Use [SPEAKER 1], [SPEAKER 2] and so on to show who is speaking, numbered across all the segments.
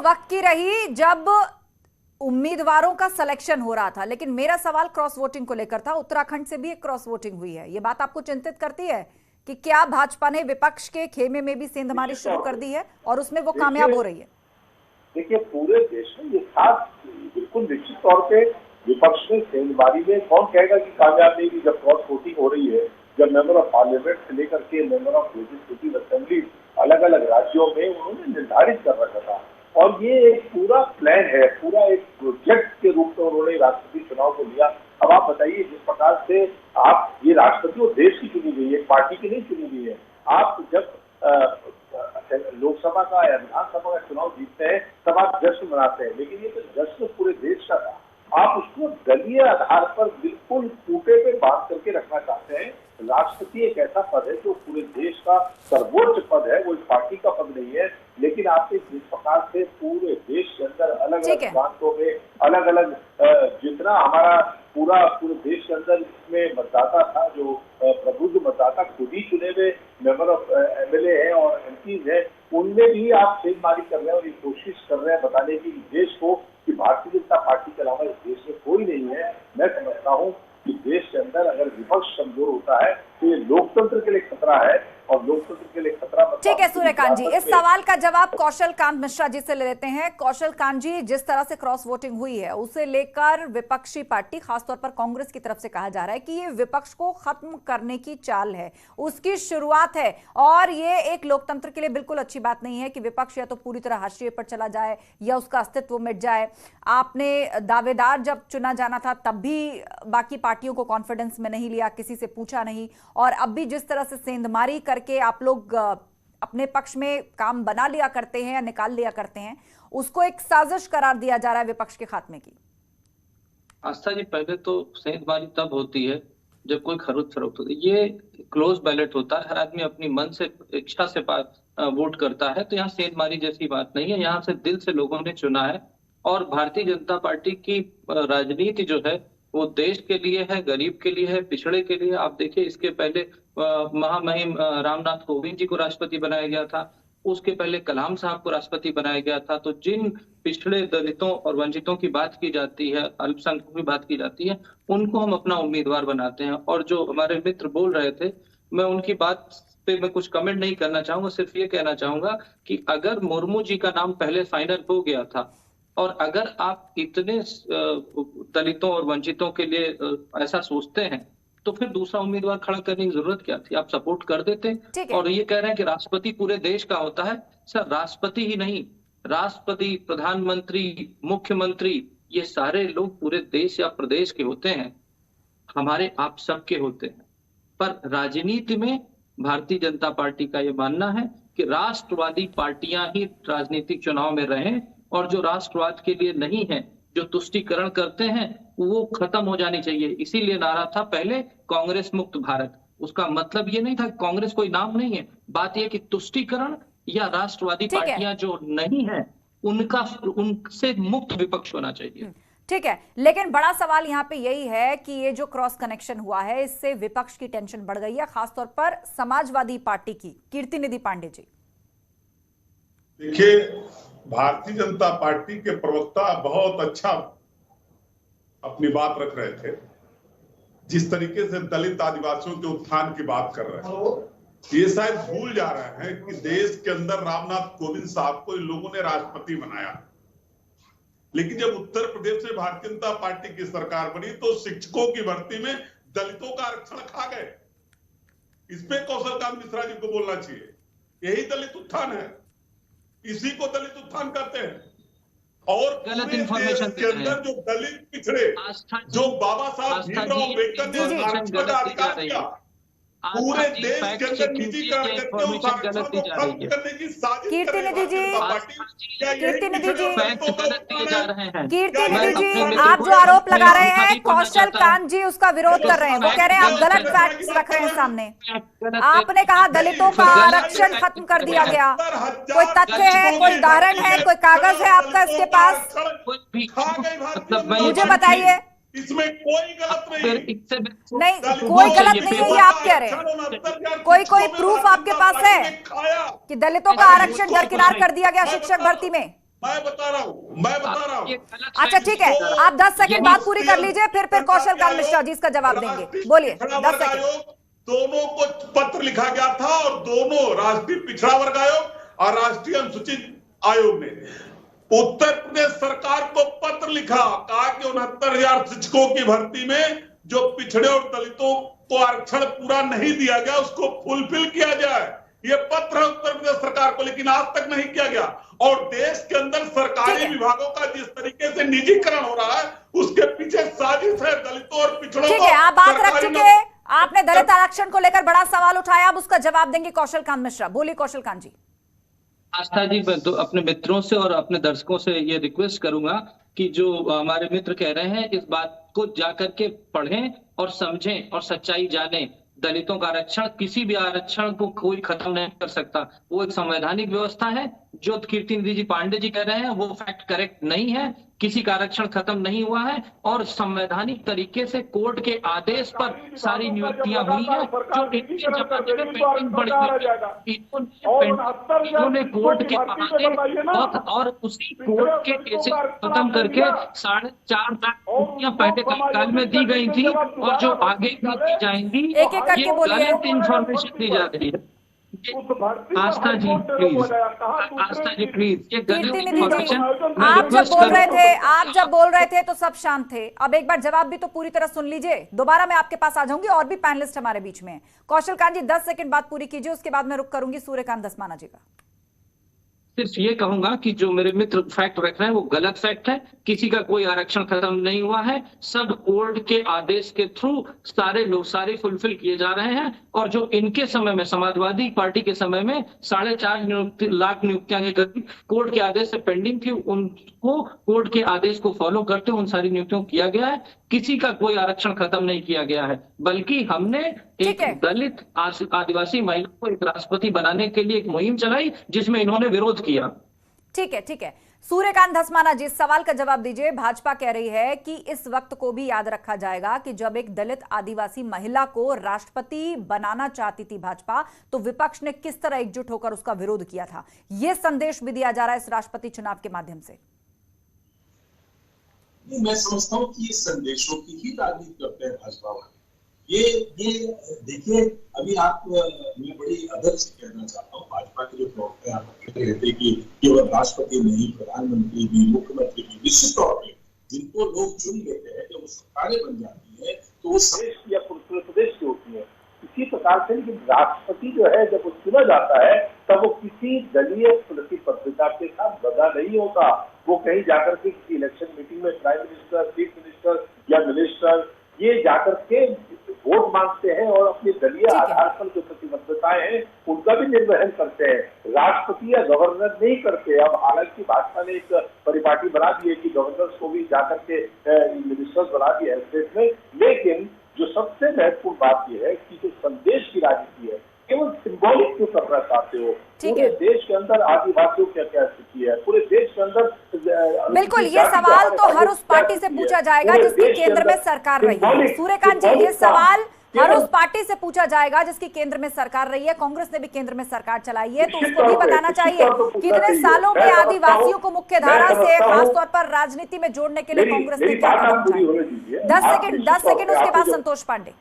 [SPEAKER 1] वक्त की रही जब उम्मीदवारों का सिलेक्शन हो रहा था, लेकिन मेरा सवाल क्रॉस वोटिंग को लेकर था। उत्तराखंड से भी एक क्रॉस वोटिंग हुई है। ये बात आपको चिंतित करती है कि क्या भाजपा ने विपक्ष के खेमे में भी सेंधमारी शुरू कर दी है और उसमें वो कामयाब हो रही है?
[SPEAKER 2] देखिए, पूरे देश में ये खास बिल्कुल निश्चित तौर पे विपक्ष में सेंधमारी में कौन कहेगा कि कामयाब नहीं हुई। जब क्रॉस वोटिंग हो रही है, जब मेंबर ऑफ पार्लियामेंट से लेकर के मेंबर ऑफ लेजिस्लेटिव असेंबली अलग अलग राज्यों में उन्होंने निर्धारित कर रखा था और ये एक पूरा प्लान है, पूरा एक प्रोजेक्ट के रूप में उन्होंने राष्ट्रपति चुनाव को लिया। अब आप बताइए, जिस प्रकार से आप ये राष्ट्रपति और देश की चुनी गई है, एक पार्टी की नहीं चुनी गई है। आप जब लोकसभा का या विधानसभा का चुनाव जीतते हैं तब आप जश्न मनाते हैं, लेकिन ये तो जश्न पूरे देश का था। आप उसको दलीय आधार पर बिल्कुल कूटे पे बांध करके रखना चाहते हैं। राष्ट्रपति एक ऐसा पद है जो पूरे देश का सर्वोच्च पद है, वो इस पार्टी का पद नहीं है। लेकिन आपने जिस प्रकार से पूरे देश के अंदर अलग अलग प्रांतों में अलग अलग जितना हमारा पूरे देश के अंदर इसमें मतदाता था, जो प्रबुद्ध मतदाता खुद ही चुने हुए मेंबर ऑफ एमएलए हैं और एमपीज हैं, उनमें भी आप सेंधमारी कर रहे हैं और ये कोशिश कर रहे हैं बताने की देश को कि भारतीय जनता पार्टी के अलावा इस देश में कोई नहीं है। मैं समझता हूँ कि देश के अंदर अगर विपक्ष कमजोर होता है तो ये लोकतंत्र के लिए खतरा है और लोकतंत्र के लिए खतरा।
[SPEAKER 1] ठीक है सूर्यकांत जी, इस सवाल का जवाब कौशल कांत मिश्रा जी से ले लेते हैं। कौशल कांत जी, जिस तरह से क्रॉस वोटिंग हुई है उसे लेकर विपक्षी पार्टी, खासतौर पर कांग्रेस की तरफ से कहा जा रहा है कि ये विपक्ष को खत्म करने की चाल है, उसकी शुरुआत है और ये एक लोकतंत्र के लिए बिल्कुल अच्छी बात नहीं है कि विपक्ष या तो पूरी तरह हाशिए पर चला जाए या उसका अस्तित्व मिट जाए। आपने दावेदार जब चुना जाना था तब भी बाकी पार्टियों को कॉन्फिडेंस में नहीं लिया, किसी से पूछा नहीं, और अब भी जिस तरह से सेंधमारी करके आप लोग अपने पक्ष में काम बना लिया करते हैं या निकाल लिया करते हैं, उसको एक साजिश करार दिया जा रहा है विपक्ष के खात्मे की।
[SPEAKER 3] आस्था जी, पहले तो सेंधमारी तब होती है जब कोई खरीद फरोख्त होती है। ये क्लोज बैलेट होता है, हर आदमी अपनी मन से इच्छा से वोट करता है, तो यहाँ सेंधमारी जैसी बात नहीं है। यहाँ से दिल से लोगों ने चुना है और भारतीय जनता पार्टी की राजनीति जो है वो देश के लिए है, गरीब के लिए है, पिछड़े के लिए। आप देखिए, इसके पहले महामहिम रामनाथ कोविंद जी को राष्ट्रपति बनाया गया था, उसके पहले कलाम साहब को राष्ट्रपति बनाया गया था। तो जिन पिछड़े दलितों और वंचितों की बात की जाती है, अल्पसंख्यकों की बात की जाती है, उनको हम अपना उम्मीदवार बनाते हैं। और जो हमारे मित्र बोल रहे थे, मैं उनकी बात पे मैं कुछ कमेंट नहीं करना चाहूंगा, सिर्फ ये कहना चाहूंगा कि अगर मुर्मू जी का नाम पहले फाइनल हो गया था और अगर आप इतने दलितों और वंचितों के लिए ऐसा सोचते हैं तो फिर दूसरा उम्मीदवार खड़ा करने की जरूरत क्या थी? आप सपोर्ट कर देते। और ये कह रहे हैं कि राष्ट्रपति पूरे देश का होता है। सर, राष्ट्रपति ही नहीं, राष्ट्रपति, प्रधानमंत्री, मुख्यमंत्री, ये सारे लोग पूरे देश या प्रदेश के होते हैं, हमारे आप सबके होते हैं। पर राजनीति में भारतीय जनता पार्टी का ये मानना है कि राष्ट्रवादी पार्टियां ही राजनीतिक चुनाव में रहें और जो राष्ट्रवाद के लिए नहीं है, जो तुष्टीकरण करते हैं, वो खत्म हो जानी चाहिए। इसीलिए नारा था पहले कांग्रेस मुक्त भारत। उसका मतलब ये नहीं था कि कांग्रेस कोई नाम नहीं है, बात यह कि तुष्टीकरण या राष्ट्रवादी पार्टियां जो नहीं है उनसे मुक्त विपक्ष होना चाहिए।
[SPEAKER 1] ठीक है, लेकिन बड़ा सवाल यहाँ पे यही है कि ये जो क्रॉस कनेक्शन हुआ है इससे विपक्ष की टेंशन बढ़ गई है, खासतौर पर समाजवादी पार्टी की। कीर्ति निधि पांडे जी,
[SPEAKER 4] देखिए, भारतीय जनता पार्टी के प्रवक्ता बहुत अच्छा अपनी बात रख रहे थे। जिस तरीके से दलित आदिवासियों के उत्थान की बात कर रहे हैं, ये शायद भूल जा रहे हैं कि देश के अंदर रामनाथ कोविंद साहब को इन लोगों ने राष्ट्रपति बनाया, लेकिन जब उत्तर प्रदेश में भारतीय जनता पार्टी की सरकार बनी तो शिक्षकों की भर्ती में दलितों का आरक्षण खा गए। इस पे कौशल कांत मिश्रा जी को बोलना चाहिए। यही दलित उत्थान है, इसी को दलित उत्थान कहते हैं। और
[SPEAKER 3] गलत इंफॉर्मेशन
[SPEAKER 4] के अंदर जो दलित पिछड़े, जो बाबा साहब भीमराव अम्बेडकर ने आरक्षण का अधिकार दिया, पूरे देश के अंदर निजीकरण करके उस आरक्षण को खत्म करने की साजिश।
[SPEAKER 1] कीर्ति निधि जी, कीर्ति निधि जी, आप जो आरोप लगा रहे हैं कौशल कांत जी उसका विरोध कर रहे हैं। वो कह रहे हैं आप गलत फैक्ट्स रख रहे हैं सामने। आपने कहा दलितों का आरक्षण खत्म कर दिया गया, कोई तथ्य है, कोई उदाहरण है, कोई कागज है आपका इसके पास? मुझे बताइए।
[SPEAKER 4] इसमें कोई गलत
[SPEAKER 1] नहीं, कोई गलत नहीं है ये आप कह रहे हैं। कोई प्रूफ आपके पास है कि दलितों का आरक्षण दरकिनार कर दिया गया शिक्षक भर्ती में?
[SPEAKER 4] मैं बता रहा हूँ।
[SPEAKER 1] अच्छा ठीक है, आप 10 सेकंड बात पूरी कर लीजिए, फिर कौशल कांत मिश्रा जी इसका जवाब देंगे। बोलिए। 10 सेकंड।
[SPEAKER 4] दोनों को पत्र लिखा गया था और दोनों राष्ट्रीय पिछड़ा वर्ग आयोग और राष्ट्रीय अनुसूचित आयोग ने उत्तर प्रदेश सरकार को पत्र लिखा, कहा कि 69,000 शिक्षकों की भर्ती में जो पिछड़े और दलितों को आरक्षण पूरा नहीं दिया गया उसको फुलफिल किया जाए। ये पत्र है उत्तर प्रदेश सरकार को, लेकिन आज तक नहीं किया गया। और देश के अंदर सरकारी विभागों का जिस तरीके से निजीकरण हो रहा है उसके पीछे साजिश है दलितों और पिछड़ों
[SPEAKER 1] ठीक है, आप बात रख चुके हैं। आपने दलित आरक्षण को लेकर बड़ा सवाल उठाया, अब उसका जवाब देंगे कौशल कांत मिश्रा। बोलिए कौशल कांत जी।
[SPEAKER 3] आस्था जी, मैं तो अपने मित्रों से और अपने दर्शकों से ये रिक्वेस्ट करूंगा कि जो हमारे मित्र कह रहे हैं इस बात को जाकर के पढ़ें और समझें और सच्चाई जानें। दलितों का आरक्षण, किसी भी आरक्षण को कोई खत्म नहीं कर सकता। वो एक संवैधानिक व्यवस्था है। जो कीर्ति जी पांडे जी कह रहे हैं वो फैक्ट करेक्ट नहीं है। किसी का आरक्षण खत्म नहीं हुआ है और संवैधानिक तरीके से कोर्ट के आदेश पर सारी नियुक्तियां हुई है जो इनके जमाने में पेंडिंग पड़ी हुई। इन्होंने कोर्ट के आदेश और उसी कोर्ट के केसेस खत्म करके 4.5 लाख नियुक्तियां पहले काल में दी गई थी और जो आगे भी दी जाएंगी ये गलत इंफॉर्मेशन दी जा रही है। आस्था जी प्लीज, आस्था जी प्लीज, ये गलत इंफॉर्मेशन।
[SPEAKER 1] आप जब बोल रहे थे तो सब शांत थे। अब एक बार जवाब भी तो पूरी तरह सुन लीजिए। दोबारा मैं आपके पास आ जाऊंगी, और भी पैनलिस्ट हमारे बीच में। कौशल कांत जी 10 सेकंड बात पूरी कीजिए, उसके बाद मैं रुक करूंगी सूर्यकांत धस्माना जी का।
[SPEAKER 3] सिर्फ ये कहूंगा कि जो मेरे मित्र फैक्ट रख रहे हैं वो गलत फैक्ट है। किसी का कोई आरक्षण खत्म नहीं हुआ है। सब कोर्ट के आदेश के थ्रू सारे लोग सारे फुलफिल किए जा रहे हैं। और जो इनके समय में समाजवादी पार्टी के समय में 4.5 लाख नियुक्तियां के करीब कोर्ट के आदेश से पेंडिंग थी, उनको कोर्ट के आदेश को फॉलो करते उन सारी नियुक्तियों को किया गया है। किसी का कोई आरक्षण खत्म नहीं किया गया है, बल्कि हमने एक दलित आदिवासी महिला को एक राष्ट्रपति बनाने के लिए एक मुहिम चलाई जिसमें इन्होंने विरोध किया।
[SPEAKER 1] ठीक है। सूर्यकांत धस्माना जी, इस सवाल का जवाब दीजिए। भाजपा कह रही है कि इस वक्त को भी याद रखा जाएगा कि जब एक दलित आदिवासी महिला को राष्ट्रपति बनाना चाहती थी भाजपा, तो विपक्ष ने किस तरह एकजुट होकर उसका विरोध किया था। यह संदेश भी दिया जा रहा है इस राष्ट्रपति चुनाव के माध्यम से।
[SPEAKER 5] मैं समझता हूँ कि ये संदेशों की ही राजनीति करते हैं भाजपा वाले। ये देखिए, अभी आप मैं बड़ी अदब से कहना चाहता हूँ, भाजपा के जो प्रवक्ता हैं आप कहते रहते कि केवल राष्ट्रपति नहीं, प्रधानमंत्री भी, मुख्यमंत्री भी, निश्चित तौर पर जिनको लोग चुन लेते हैं, जब वो सरकारें बन जाती है तो वो
[SPEAKER 2] देश या पूरे प्रदेश की होती है। इसी प्रकार से लेकिन राष्ट्रपति जो है जब वो चुना जाता है तब वो किसी दलीय प्रतिबद्धता के साथ बंधा नहीं होता। वो कहीं जाकर के किसी इलेक्शन मीटिंग में प्राइम मिनिस्टर, चीफ मिनिस्टर या मिनिस्टर ये जाकर के वोट मांगते हैं और अपने दलीय आधार पर जो प्रतिबद्धताएं हैं उनका भी निर्वहन करते हैं। राष्ट्रपति या गवर्नर नहीं करते। अब हालांकि भाजपा ने एक परिपाटी बना दी है कि गवर्नर्स को भी जाकर के मिनिस्टर्स बना दिए स्टेट में, लेकिन जो सबसे महत्वपूर्ण बात यह है कि जो संदेश की राजनीति है केवल सिंबॉलिक क्यों करना चाहते हो। पूरे देश के अंदर आदिवासियों की क्या स्थिति है, पूरे देश के अंदर
[SPEAKER 1] बिल्कुल ये सवाल तो हर उस पार्टी से पूछा जाएगा जिसकी केंद्र में सरकार रही है। सूर्यकांत जी, ये सवाल हर उस पार्टी से पूछा जाएगा जिसकी केंद्र में सरकार रही है। कांग्रेस ने भी केंद्र में सरकार चलाई है, तो उसको भी बताना चाहिए कितने सालों में आदिवासियों को मुख्य धारा से खासतौर पर राजनीति में जोड़ने के लिए कांग्रेस ने क्या कदम उठाए। 10 सेकंड उसके बाद संतोष पांडे।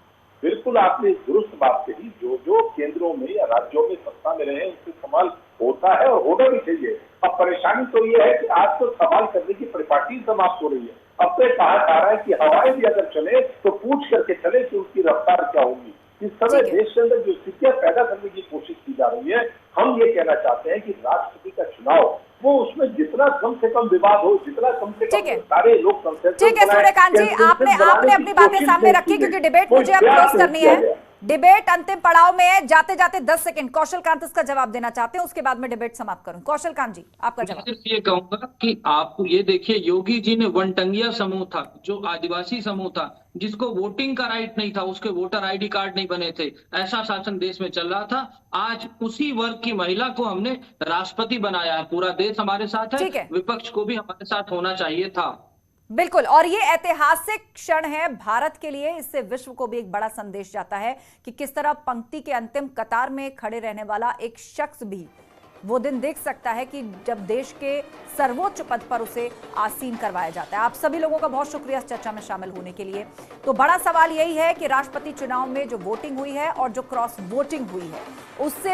[SPEAKER 2] बिल्कुल आपने दुरुस्त बात कही। जो केंद्रों में या राज्यों में सत्ता में रहे उससे सवाल होता है और होना भी चाहिए। अब परेशानी तो ये है कि आज तो सवाल करने की परिपाटी समाप्त हो रही है। अब तो कहा जा रहा है कि हवाएं भी अगर चले तो पूछ करके चले कि उसकी रफ्तार क्या होगी। इस समय देश के अंदर जो स्थितियां पैदा करने की कोशिश की जा रही है, हम ये कहना चाहते हैं कि राष्ट्रपति का चुनाव वो उसमें जितना कम से कम विवाद हो, जितना कम से कम सारे लोग कंसेंसस।
[SPEAKER 1] ठीक है सूर्यकांत जी, आपने अपनी बातें सामने रखी क्योंकि डिबेट मुझे अब क्लोज करनी है। डिबेट अंतिम पड़ाव में है। जाते जाते 10 सेकंड कौशल कांत इसका जवाब देना चाहते हैं, उसके बाद मैं डिबेट समाप्त करूं। कौशल कांत जी, आपका जवाब।
[SPEAKER 3] सिर्फ ये कहूंगा कि आप ये देखिए, योगी जी ने वनटंगिया समूह था, जो आदिवासी समूह था, जिसको वोटिंग का राइट नहीं था, उसके वोटर आईडी कार्ड नहीं बने थे, ऐसा शासन देश में चल रहा था। आज उसी वर्ग की महिला को हमने राष्ट्रपति बनाया है। पूरा देश हमारे साथ है, विपक्ष को भी हमारे साथ होना चाहिए था।
[SPEAKER 1] बिल्कुल, और ये ऐतिहासिक क्षण है भारत के लिए। इससे विश्व को भी एक बड़ा संदेश जाता है कि किस तरह पंक्ति के अंतिम कतार में खड़े रहने वाला एक शख्स भी वो दिन देख सकता है कि जब देश के सर्वोच्च पद पर उसे आसीन करवाया जाता है। आप सभी लोगों का बहुत शुक्रिया इस चर्चा में शामिल होने के लिए। तो बड़ा सवाल यही है कि राष्ट्रपति चुनाव में जो वोटिंग हुई है और जो क्रॉस वोटिंग हुई है उससे